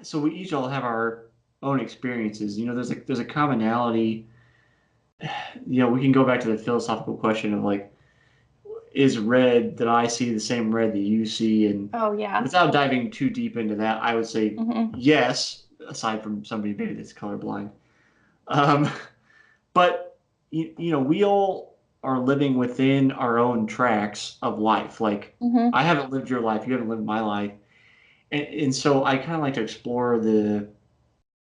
so we each all have our own experiences. There's a commonality. We can go back to the philosophical question of like, is red that I see the same red that you see? And Oh yeah. without diving too deep into that, I would say Mm-hmm. yes, aside from somebody maybe that's colorblind. Um, but we all are living within our own tracks of life. Like Mm-hmm. I haven't lived your life, you haven't lived my life, and so I kind of like to explore the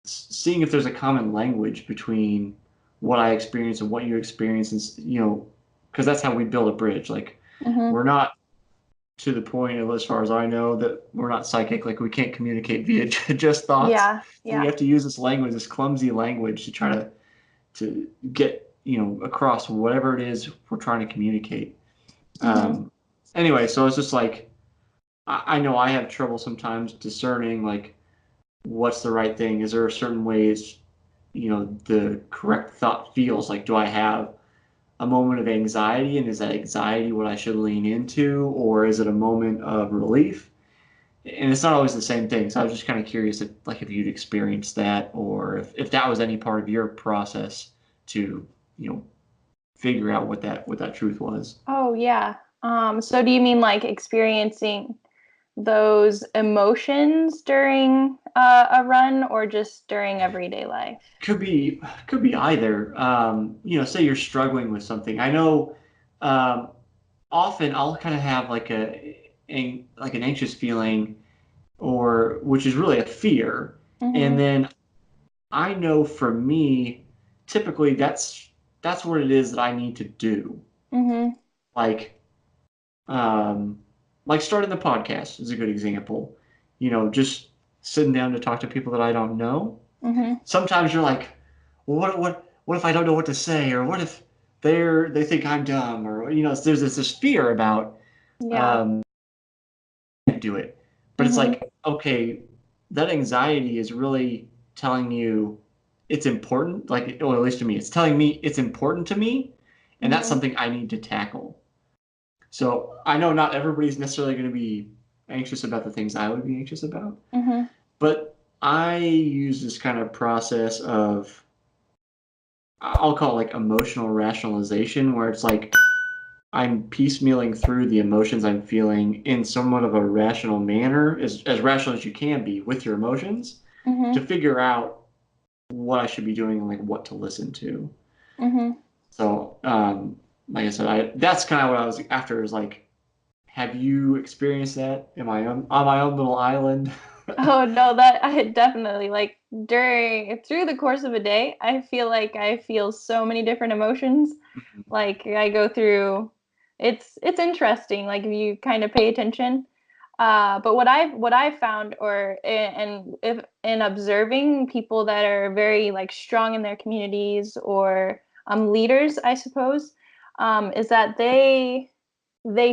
seeing if there's a common language between what I experience and what you experience, and because that's how we build a bridge. Like Mm-hmm. we're not to the point of, as far as I know, that we're not psychic. Like we can't communicate via just thoughts. Yeah. So we Yeah. have to use this language, this clumsy language, to try to get across whatever it is we're trying to communicate. Mm-hmm. Um, anyway, so it's just like I know I have trouble sometimes discerning like what's the right thing. Is there a certain ways the correct thought feels? Like, do I have a moment of anxiety, and is that anxiety what I should lean into, or is it a moment of relief? And it's not always the same thing. So I was just kind of curious if you'd experienced that, or if that was any part of your process to, you know, figure out what that truth was. Oh yeah. So do you mean like experiencing those emotions during a run or just during everyday life? Could be either. Say you're struggling with something. I know um, often I'll kind of have like an anxious feeling, or which is really a fear, and Mm-hmm. then I know for me, typically that's what it is that I need to do. Mm-hmm. Like um, like starting the podcast is a good example. Just sitting down to talk to people that I don't know. Mm-hmm. Sometimes you're like, well, what if I don't know what to say, or what if they think I'm dumb, or there's this fear about Yeah. um, do it. But it's Mm-hmm. like, okay, that anxiety is really telling you it's important, like, or at least to me, it's telling me it's important to me, and that's Mm-hmm. something I need to tackle. So I know not everybody's necessarily going to be anxious about the things I would be anxious about, Mm-hmm. but I use this kind of process of, I'll call it like emotional rationalization, where it's like I'm piecemealing through the emotions I'm feeling in somewhat of a rational manner, as rational as you can be with your emotions, to Mm-hmm. figure out what I should be doing and like what to listen to. Mm-hmm. So, like I said, that's kind of what I was after. Is like, have you experienced that? Am I on my own little island? Oh no, that I definitely like during through the course of a day, I feel like I feel so many different emotions. Like I go through it's interesting like if you kind of pay attention. But what I've found or and if in observing people that are very like strong in their communities or leaders, I suppose, is that they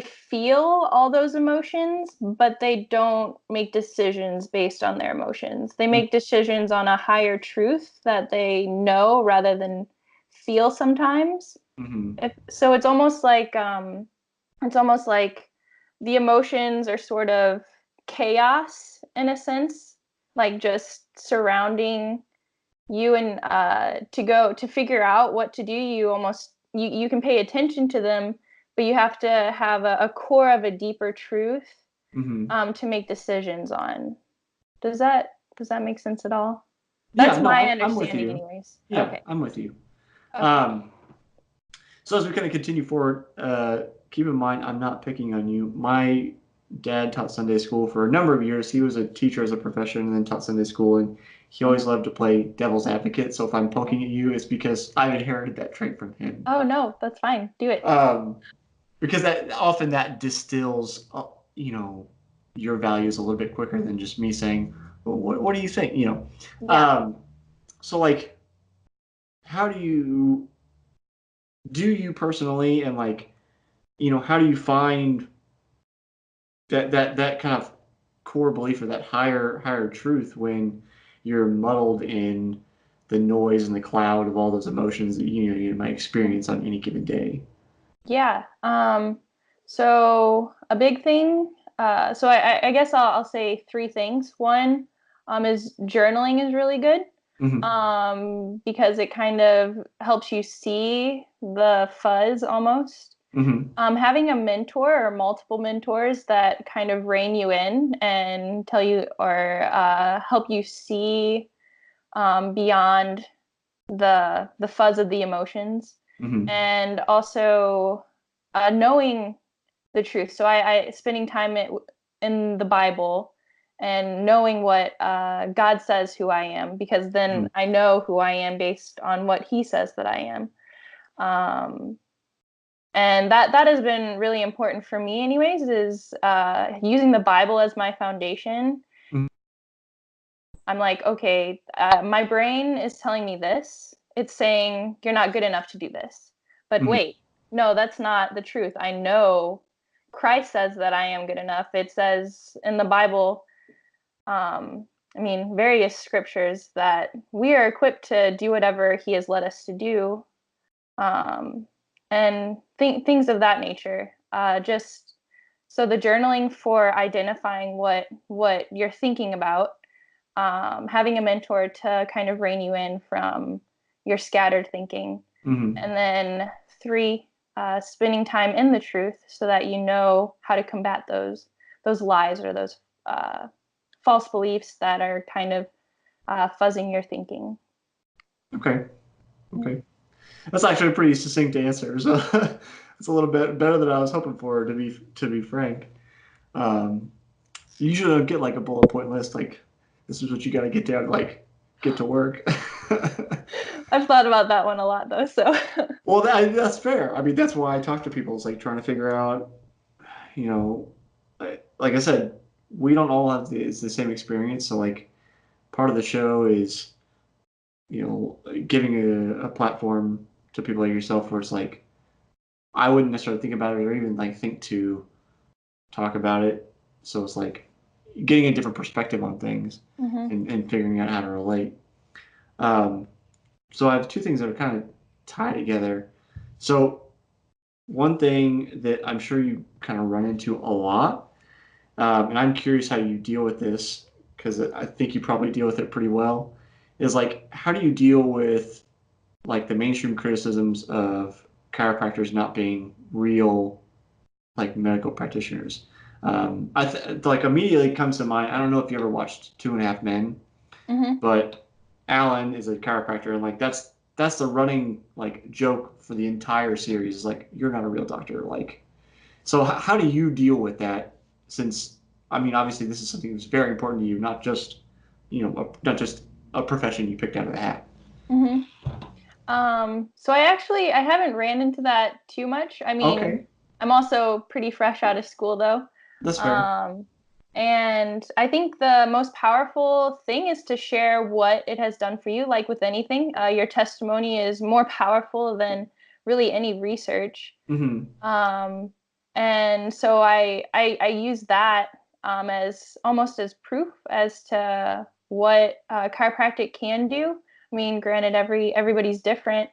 feel all those emotions, but they don't make decisions based on their emotions. They make decisions on a higher truth that they know rather than feel sometimes. Mm-hmm. So it's almost like the emotions are sort of chaos in a sense, like just surrounding you and to go to figure out what to do, you can pay attention to them, but you have to have a core of a deeper truth Mm-hmm. to make decisions on. Does that make sense at all? That's Yeah, no, my I'm with understanding you. anyways. Yeah, Okay. I'm with you. Okay. Um, So as we kind of continue forward, keep in mind I'm not picking on you. My dad taught Sunday school for a number of years. He was a teacher as a profession and then taught Sunday school, and he always Hmm. loved to play devil's advocate. So if I'm poking at you, it's because I've inherited that trait from him. Oh no, that's fine, do it. Um, because that often that distills, your values a little bit quicker than just me saying, well, what do you think? Yeah. Um, so like, how do you personally, and like, how do you find that kind of core belief, or that higher truth, when you're muddled in the noise and the cloud of all those emotions that you might experience on any given day? Yeah. So a big thing. So I guess I'll say three things. One, is journaling is really good. Hmm. Because it kind of helps you see the fuzz almost. Hmm. Having a mentor or multiple mentors that kind of rein you in and tell you or help you see beyond the fuzz of the emotions, Hmm. and also knowing the truth. So I spending time in the Bible and knowing what God says who I am, because then I know who I am based on what He says that I am. Um, and that has been really important for me, anyways. Is using the Bible as my foundation. Hmm. I'm like, okay, my brain is telling me this. It's saying you're not good enough to do this. But Hmm. wait, no, that's not the truth. I know Christ says that I am good enough. It says in the Bible, various scriptures that we are equipped to do whatever He has led us to do, um, and things of that nature. Just so the journaling for identifying what you're thinking about, having a mentor to kind of rein you in from your scattered thinking, Hmm. and then 3, spending time in the truth so that you know how to combat those lies or those false beliefs that are kind of fuzzing your thinking. Okay. Okay. That's actually a pretty succinct answer. So it's a little bit better than I was hoping for, to be frank. Um, you usually don't get like a bullet point list, like this is what you got to get down, like get to work. I've thought about that one a lot though. So Well, that's fair. I mean, that's why I talk to people. It's like trying to figure out, you know, like I said, we don't all have the same experience. So like part of the show is, giving a platform to people like yourself where it's like, I wouldn't necessarily think about it or even like think to talk about it. So it's like getting a different perspective on things hmm and figuring out how to relate. Um, so I have two things that are kind of tied together. So one thing that I'm sure you kind of run into a lot, and I'm curious how you deal with this because I think you probably deal with it pretty well, is like how do you deal with like the mainstream criticisms of chiropractors not being real like medical practitioners? Like immediately comes to mind. I don't know if you ever watched Two and a Half Men, hmm but Alan is a chiropractor, and like that's the running like joke for the entire series. Is like you're not a real doctor. Like, so how do you deal with that? Since I mean, obviously this is something that's very important to you, not just not just a profession you picked out of the hat. hmm So I haven't ran into that too much. I mean, Okay, I'm also pretty fresh out of school though. that's fair. Um, and I think the most powerful thing is to share what it has done for you. Like with anything, your testimony is more powerful than really any research. Hmm. Um, and so I use that as almost as proof as to what chiropractic can do. I mean, granted, everybody's different,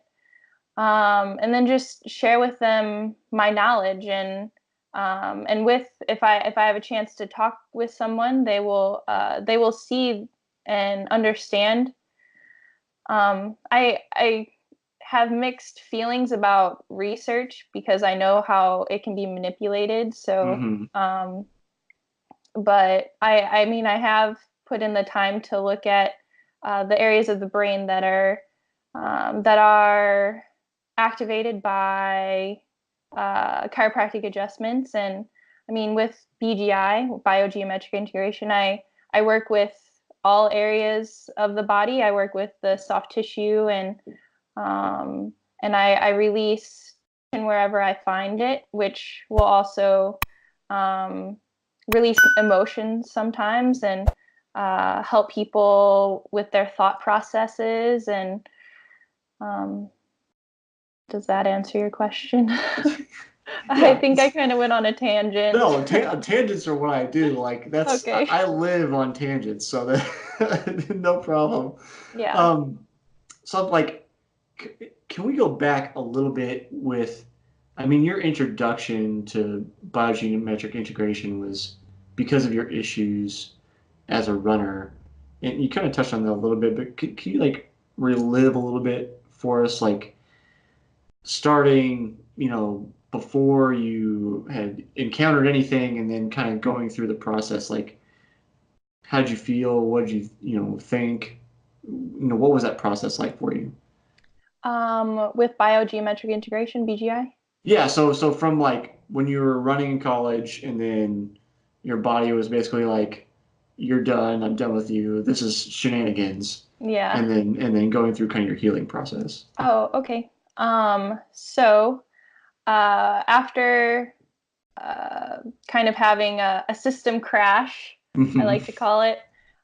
and then just share with them my knowledge, and with if I have a chance to talk with someone, they will see and understand. I have mixed feelings about research because I know how it can be manipulated. So, Hmm. but I mean, I have put in the time to look at the areas of the brain that are activated by chiropractic adjustments. And I mean, with BGI, biogeometric integration, I work with all areas of the body. I work with the soft tissue, um, and I release wherever I find it, which will also um, release emotions sometimes and help people with their thought processes. And um, does that answer your question? I Yeah. think I kind of went on a tangent. No, tangents are what I do. Like that's Okay. I live on tangents, so that no problem. Yeah. Um, so like, can we go back a little bit with, I mean, your introduction to biogeometric integration was because of your issues as a runner. And you kind of touched on that a little bit, but could you like relive a little bit for us, like starting, before you had encountered anything and then kind of going through the process, like how did you feel? What did you, think? What was that process like for you? With biogeometric integration, BGI. Yeah, so from like when you were running in college and then your body was basically like, you're done, I'm done with you, this is shenanigans, Yeah. and then going through kind of your healing process. Oh, okay. So after uh, kind of having a system crash, I Hmm. like to call it,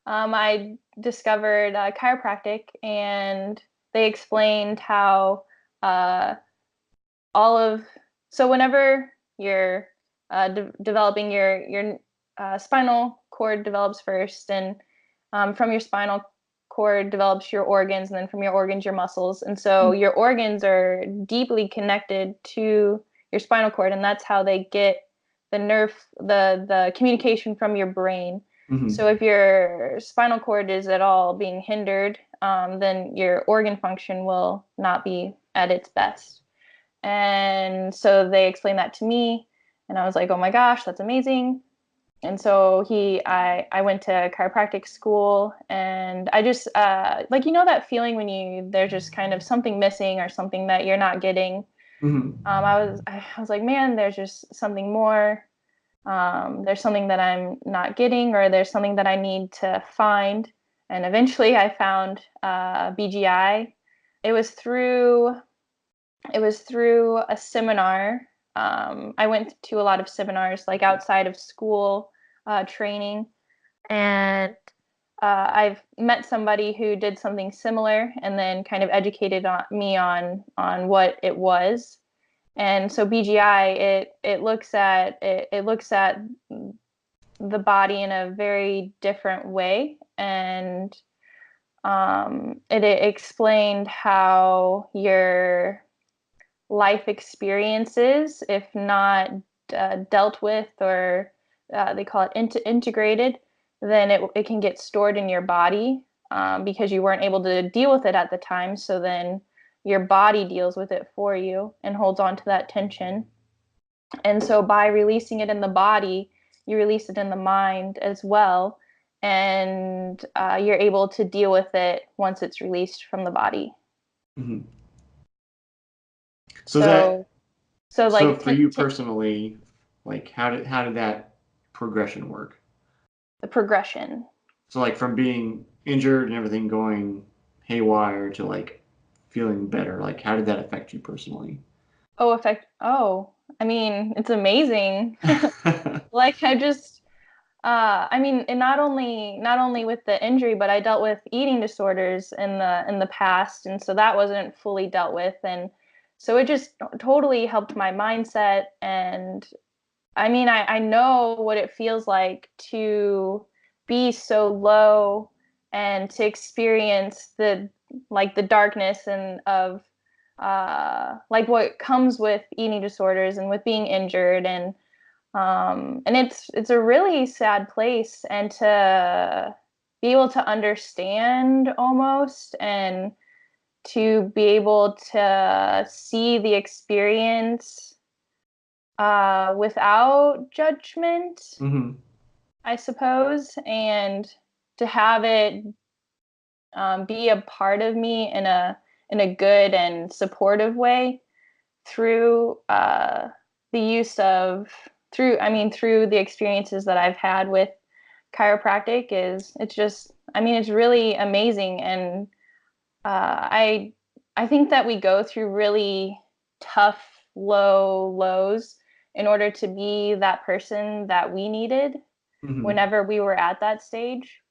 I discovered chiropractic, and they explained how uh, all of so whenever you're developing your spinal cord develops first, and from your spinal cord develops your organs, and then from your organs your muscles, and so your organs are deeply connected to your spinal cord, and that's how they get the nerve the communication from your brain. Hmm. So if your spinal cord is at all being hindered, then your organ function will not be at its best. And so they explained that to me, and I was like, "Oh my gosh, that's amazing." And so I went to chiropractic school, and I just like, that feeling when there's just kind of something missing or something that you're not getting. Hmm. I was like, man, there's just something more. There's something that I'm not getting, or there's something that I need to find. And eventually, I found BGI. It was through it was through a seminar. I went to a lot of seminars, like outside of school training, and I've met somebody who did something similar, and then kind of educated me on what it was. And so BGI, it looks at the body in a very different way, and it explained how your life experiences, if not dealt with, or they call it integrated, then it can get stored in your body, because you weren't able to deal with it at the time. So then your body deals with it for you and holds on to that tension. And so by releasing it in the body, you release it in the mind as well. And you're able to deal with it once it's released from the body. Hmm. So So, that so so like, for you personally, like how did that progression work? the progression. So like from being injured and everything going haywire to like feeling better, like how did that affect you personally? Oh, effect. Oh, I mean, it's amazing. Like, I mean, and not only with the injury, but I dealt with eating disorders in the past, and so that wasn't fully dealt with, and so it just totally helped my mindset. And I mean, I know what it feels like to be so low, and to experience the darkness and of like what comes with eating disorders and with being injured, and it's a really sad place, and to be able to understand almost, and to be able to see the experience without judgment, Hmm. I suppose, and to have it be a part of me in a good and supportive way, through the use of through I mean through the experiences that I've had with chiropractic. It's just, I mean, it's really amazing. And I think that we go through really tough low lows in order to be that person that we needed Hmm. whenever we were at that stage.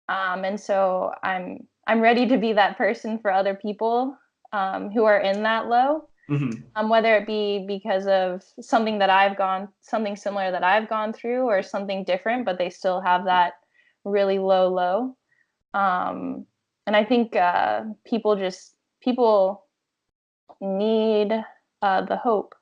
And so I'm ready to be that person for other people who are in that low, Hmm. whether it be because of something similar that I've gone through, or something different, but they still have that really low low. Um, and I think people need the hope.